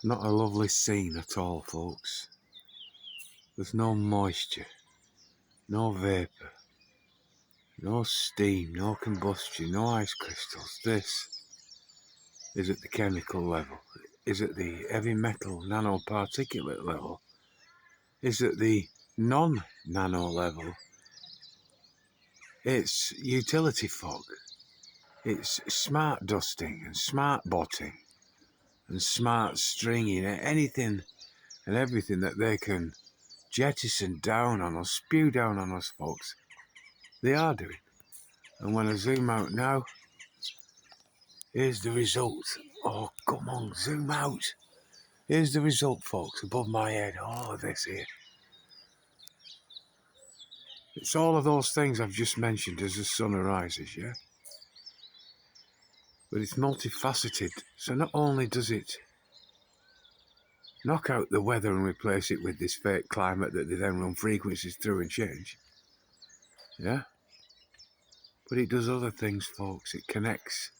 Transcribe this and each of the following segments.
Not a lovely scene at all, folks. There's no moisture, no vapour, no steam, no combustion, no ice crystals. This is at the chemical level, is at the heavy metal nanoparticulate level, is at the non-nano level. It's utility fog. It's smart dusting and smart botting and smart stringing, anything and everything that they can jettison down on us, spew down on us, folks. They are doing. And when I zoom out now, here's the result. Oh, come on, zoom out. Here's the result, folks, above my head. Oh, this here. It's all of those things I've just mentioned as the sun arises, yeah? But it's multifaceted. So not only does it knock out the weather and replace it with this fake climate that they then run frequencies through and change, yeah? But it does other things, folks. It connects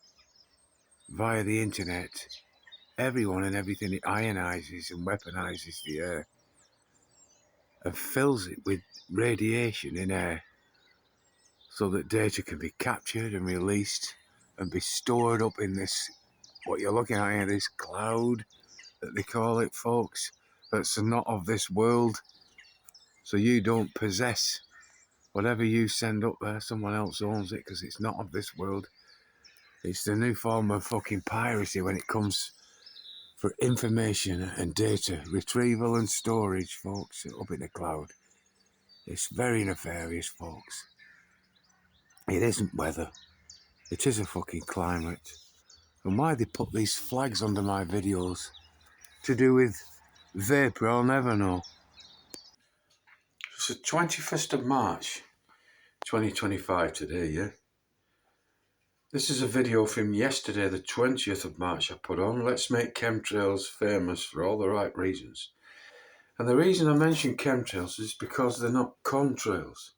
via the internet everyone and everything. It ionizes and weaponizes the air and fills it with radiation in air so that data can be captured and released and be stored up in this, what you're looking at here, this cloud that they call it, folks, that's not of this world. So you don't possess whatever you send up there. Someone else owns it because it's not of this world. It's the new form of fucking piracy when it comes for information and data retrieval and storage, folks, up in the cloud. It's very nefarious, folks. It isn't weather. It is a fucking climate. And why they put these flags under my videos to do with vapour, I'll never know. It's the 21st of March, 2025 today, yeah? This is a video from yesterday, the 20th of March I put on. Let's make chemtrails famous for all the right reasons. And the reason I mention chemtrails is because they're not contrails.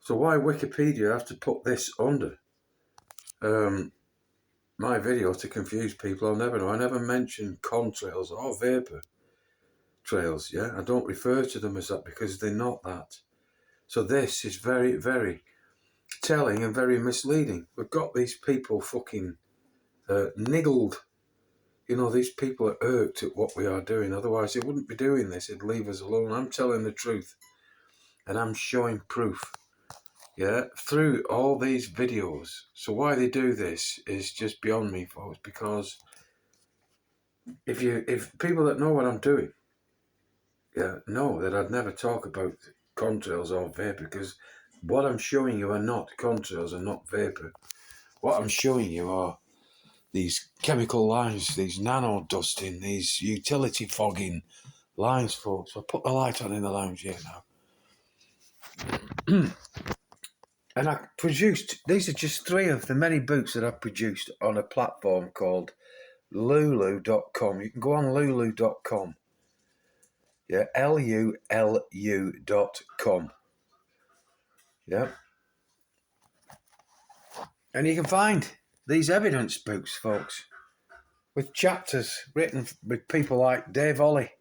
So why Wikipedia have to put this under my video to confuse people? I'll never know. I never mention contrails or vapour trails, yeah? I don't refer to them as that because they're not that. So this is very, very telling and very misleading. We've got these people fucking niggled. You know, these people are irked at what we are doing. Otherwise, they wouldn't be doing this. They'd leave us alone. I'm telling the truth. And I'm showing proof. Yeah, through all these videos. So why they do this is just beyond me, folks. Because if people that know what I'm doing, yeah, know that I'd never talk about contrails or vapour, because what I'm showing you are not contrails and not vapour. What I'm showing you are these chemical lines, these nano dusting, these utility fogging lines, folks. I'll put the light on in the lounge here now. And I produced, these are just 3 of the many books that I've produced on a platform called lulu.com. You can go on lulu.com. Yeah, LULU.com. Yeah. And you can find these evidence books, folks, with chapters written with people like Dave Ollie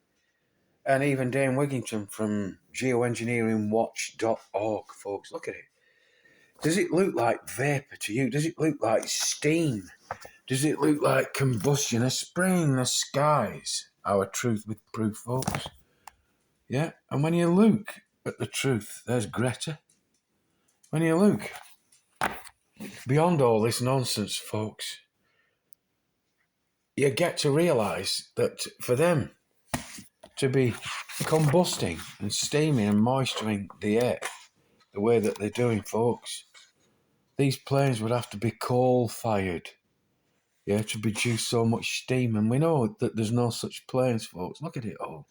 and even Dane Wigington from geoengineeringwatch.org, folks. Look at it. Does it look like vapour to you? Does it look like steam? Does it look like combustion? A spraying the skies. Our truth with proof, folks. Yeah, and when you look at the truth, there's Greta. When you look beyond all this nonsense, folks, you get to realise that for them to be combusting and steaming and moisturing the air the way that they're doing, folks, these planes would have to be coal-fired, yeah, to produce so much steam. And we know that there's no such planes, folks. Look at it all.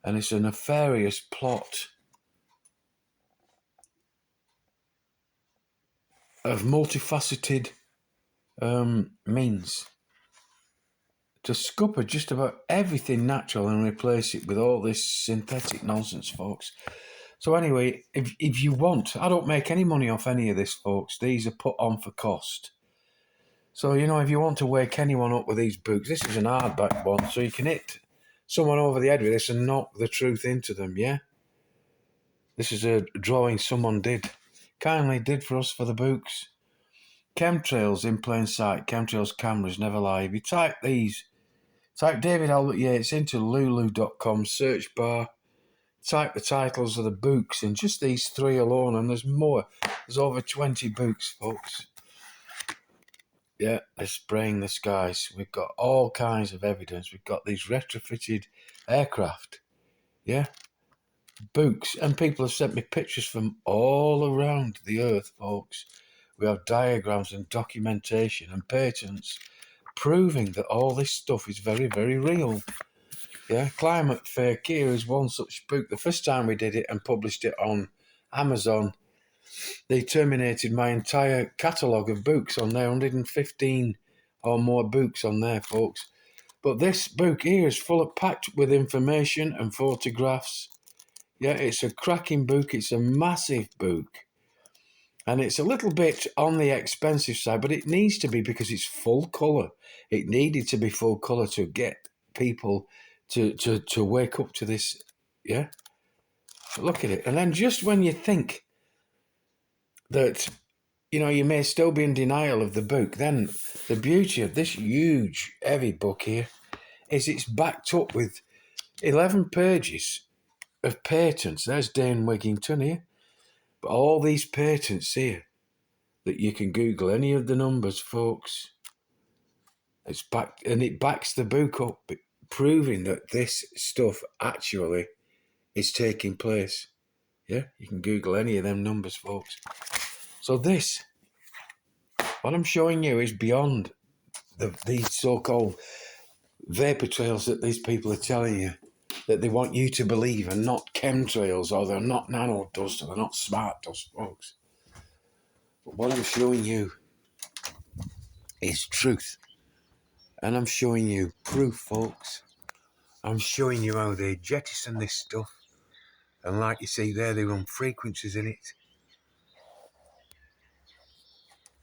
And it's a nefarious plot of multifaceted means to scupper just about everything natural and replace it with all this synthetic nonsense, folks. So anyway, if you want, I don't make any money off any of this, folks. These are put on for cost. So, you know, if you want to wake anyone up with these books, this is an hardback one, so you can hit someone over the head with this and knock the truth into them, yeah? This is a drawing someone kindly did for us for the books. Chemtrails in plain sight, chemtrails cameras never lie. If you type David Albert Yeats into lulu.com search bar, type the titles of the books in just these 3 alone, and there's more. There's over 20 books, folks. Yeah, they're spraying the skies. We've got all kinds of evidence. We've got these retrofitted aircraft. Yeah, books. And people have sent me pictures from all around the earth, folks. We have diagrams and documentation and patents proving that all this stuff is very, very real. Yeah, Climate Fake Here is one such book. The first time we did it and published it on Amazon, they terminated my entire catalogue of books on there, 115 or more books on there, folks. But this book here is packed with information and photographs. Yeah, it's a cracking book. It's a massive book. And it's a little bit on the expensive side, but it needs to be because it's full colour. It needed to be full colour to get people to wake up to this. Yeah? Look at it. And then just when you think that, you know, you may still be in denial of the book, then the beauty of this huge, heavy book here is it's backed up with 11 pages of patents. There's Dane Wigington here. But all these patents here that you can Google any of the numbers, folks. It's backed, and it backs the book up, proving that this stuff actually is taking place. Yeah, you can Google any of them numbers, folks. So this, what I'm showing you, is beyond these so-called vapor trails that these people are telling you that they want you to believe, and not chemtrails, or they're not nano dust, or they're not smart dust, folks. But what I'm showing you is truth. And I'm showing you proof, folks. I'm showing you how they jettison this stuff. And like you see there, they run frequencies in it.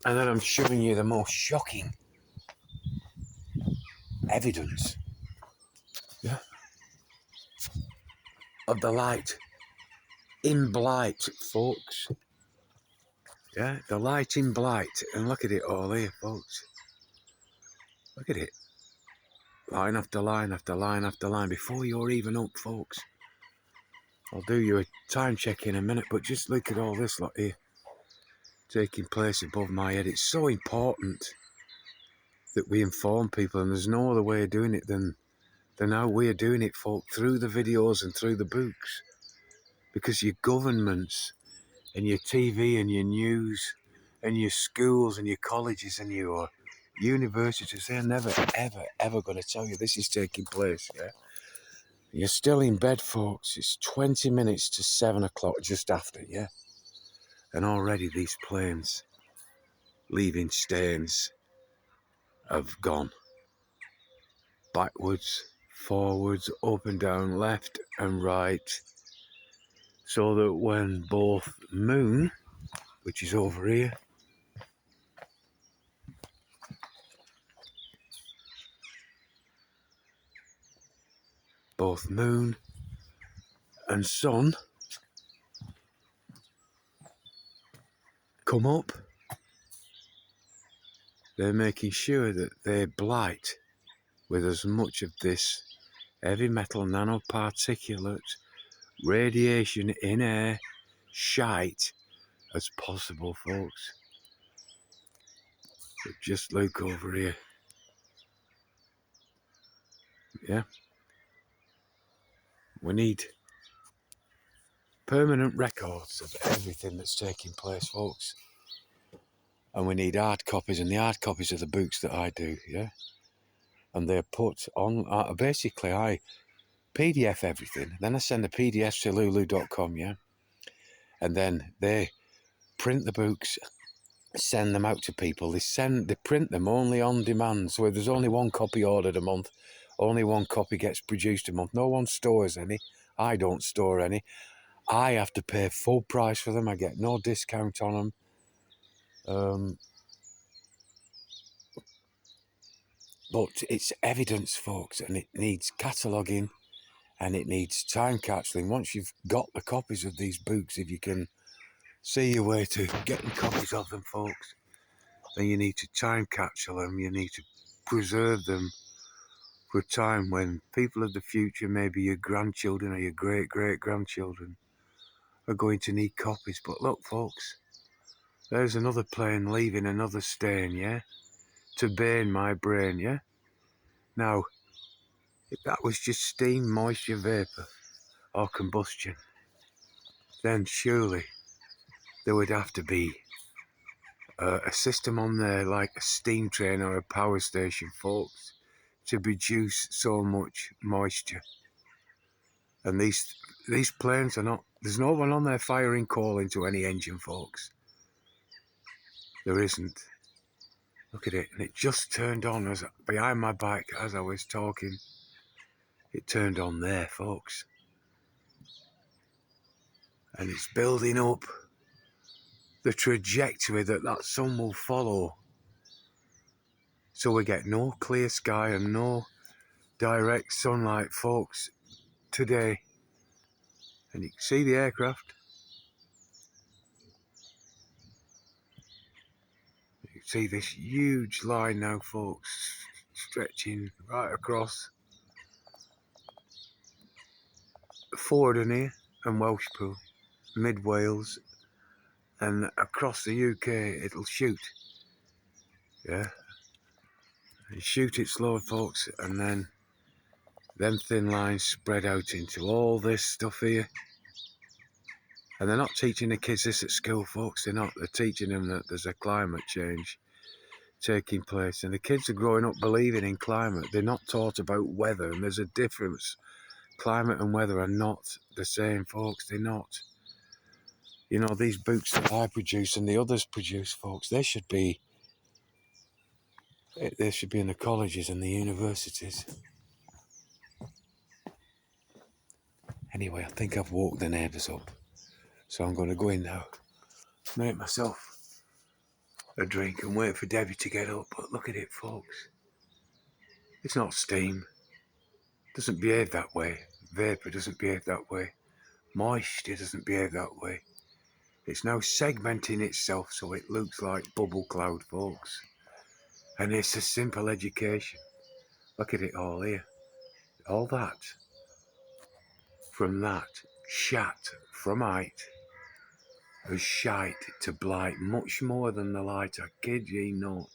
And then I'm showing you the most shocking evidence, yeah, of the light in blight, folks. Yeah, the light in blight. And look at it all here, folks. Look at it. Line after line after line after line before you're even up, folks. I'll do you a time check in a minute, but just look at all this lot here taking place above my head. It's so important that we inform people, and there's no other way of doing it than how we're doing it, folk, through the videos and through the books. Because your governments and your TV and your news and your schools and your colleges and your universities, they're never, ever, ever going to tell you this is taking place, yeah? You're still in bed, folks. It's 20 minutes to 7 o'clock, just after, yeah? And already these planes leaving stains have gone. Backwards, forwards, up and down, left and right. So that when both moon, which is over here, both moon and sun come up, they're making sure that they blight with as much of this heavy metal nanoparticulate radiation in air shite as possible, folks. But just look over here. Yeah. We need permanent records of everything that's taking place, folks. And we need hard copies, and the hard copies are the books that I do, yeah? And they're put on, basically I PDF everything, then I send the PDFs to lulu.com, yeah? And then they print the books, send them out to people. They print them only on demand, so if there's only one copy ordered a month, only one copy gets produced a month. No one stores any. I don't store any. I have to pay full price for them. I get no discount on them. But it's evidence, folks, and it needs cataloguing and it needs time capsuling. Once you've got the copies of these books, if you can see your way to getting copies of them, folks, then you need to time capsule them. You need to preserve them for a time when people of the future, maybe your grandchildren or your great-great-grandchildren, are going to need copies. But look, folks, there's another plane leaving another stain, yeah? To burn my brain, yeah? Now, if that was just steam, moisture, vapour, or combustion, then surely there would have to be a system on there like a steam train or a power station, folks, to produce so much moisture. And these planes are not, there's no one on there firing coal into any engine, folks. There isn't. Look at it, and it just turned on as behind my back as I was talking. It turned on there, folks. And it's building up the trajectory that sun will follow. So we get no clear sky and no direct sunlight, folks, today. And you can see the aircraft. You can see this huge line now, folks, stretching right across Fordham here and Welshpool, mid Wales, and across the UK it'll shoot. Yeah. And shoot it slow, folks, and then them thin lines spread out into all this stuff here. And they're not teaching the kids this at school, folks. They're not. They're teaching them that there's a climate change taking place. And the kids are growing up believing in climate. They're not taught about weather. And there's a difference. Climate and weather are not the same, folks. They're not. You know, these books that I produce and the others produce, folks, they should be in the colleges and the universities. Anyway, I think I've woke the neighbours up. So I'm going to go in now, make myself a drink and wait for Debbie to get up. But look at it, folks. It's not steam. It doesn't behave that way. Vapour doesn't behave that way. Moisture doesn't behave that way. It's now segmenting itself so it looks like bubble cloud, folks. And it's a simple education. Look at it all here. All that. From that. Shat. From height. As shite to blight. Much more than the light. I kid ye not.